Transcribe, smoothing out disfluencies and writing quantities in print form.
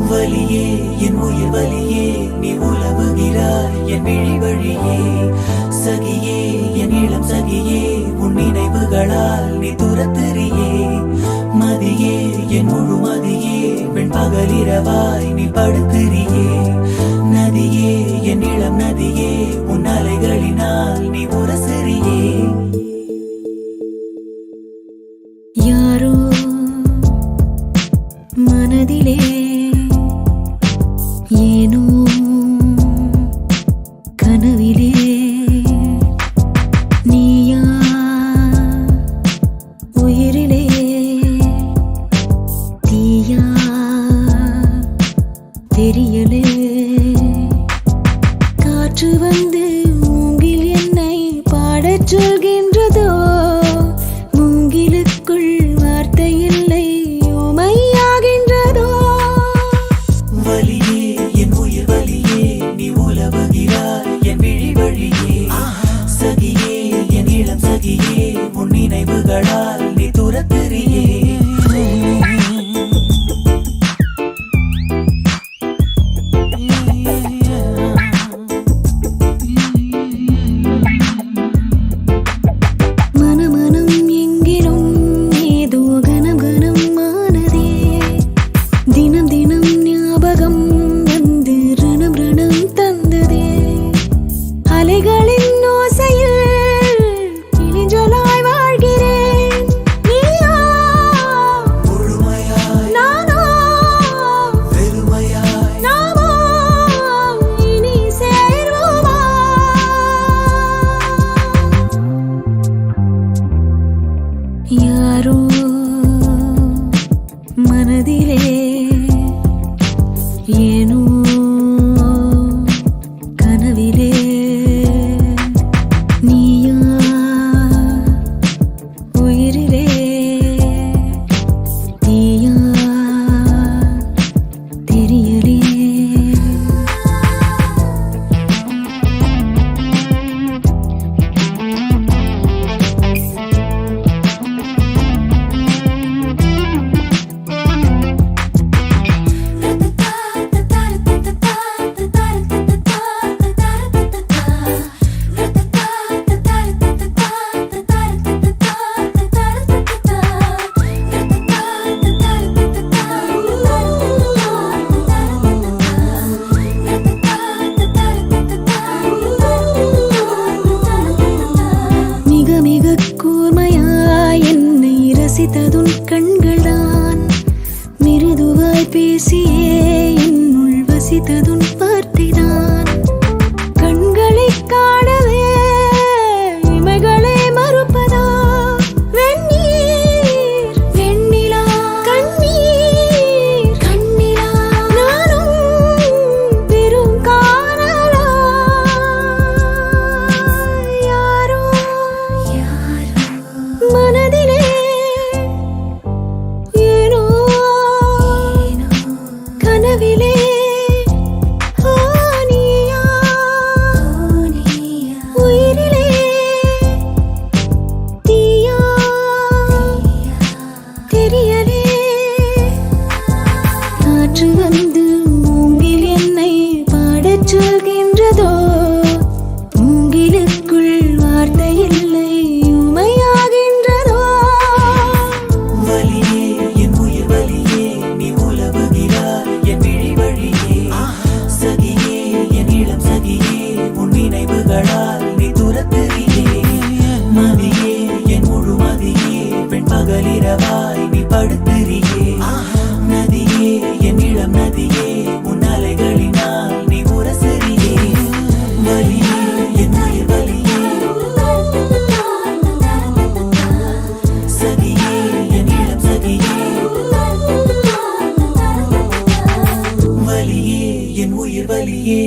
வலியே என் உயிர் வலியே நீ உலவுகிறாய் என் விழி வழியே சகியே என் இளம் சகியே உன் நினைவுகளால் நீ துரத்தெறியே மதியே என் முழு மதியே பெண் பகலிரவாய் நீ படுத்திரியே நதியே என் இளம் நதியே உன் அலைகளினால் நீ உரசெறியே யாரோ மனதிலே ஏனோ கனவிலே நீயா உயிரிலே தீயா தெரியலே காற்று வந்து மூங்கில் என்னை பாடச் சொல்கின்றதோ மூங்கிலுக்குள் வார்த்தை இல்லை உமையாகின்றதோ வலியே என் உயிர் வலியே நீ உலவுகிறாய் என் விழி வழியே சகியே என் இளம் சகியே உன் நினைவுகளால் நீ துரத்தெறியே யாரோ மனதிலே ஏனோ கனவிலே நீயா உயிரிலே தீயா தெரியலே ரசித்ததுன் கண்கள்தான் மிருதுவாய் பேசியே என்னுள் வசித்ததுன் வார்த்தைதான் கண்களை காணவே இமைகளை மறுப்பதா வெந்நீர் வெண்ணிலா கண்ணீர் கண்ணிலா நானும் பெரும் காணலா யாரோ மனதிலே கனவிலே நீயா உயிரிலே தீயா தெரியலே காற்று வந்து மூங்கில் என்னை பாடச் சொல்கின்றதோ மூங்கிலுக்குள் வார்த்தை இல்லை உமையாகின்றதோ வலியே என் உயிர் வலியே நீ உலவுகிறாய் என் விழி வழியே சகியே என் இளம் சகியே உன் நினைவுகளால் நீ துரத்தெறியே மதியே என் முழு மதியே பெண் பகலிரவாய் நீ படுத்திரியே நதியே என் இளம் நதியே உன் அலைகளினால் நீ உரசெறியே வலியே என் உயிர் வலியே சகியே என் இளம் சகியே வலியே என் உயிர் வலியே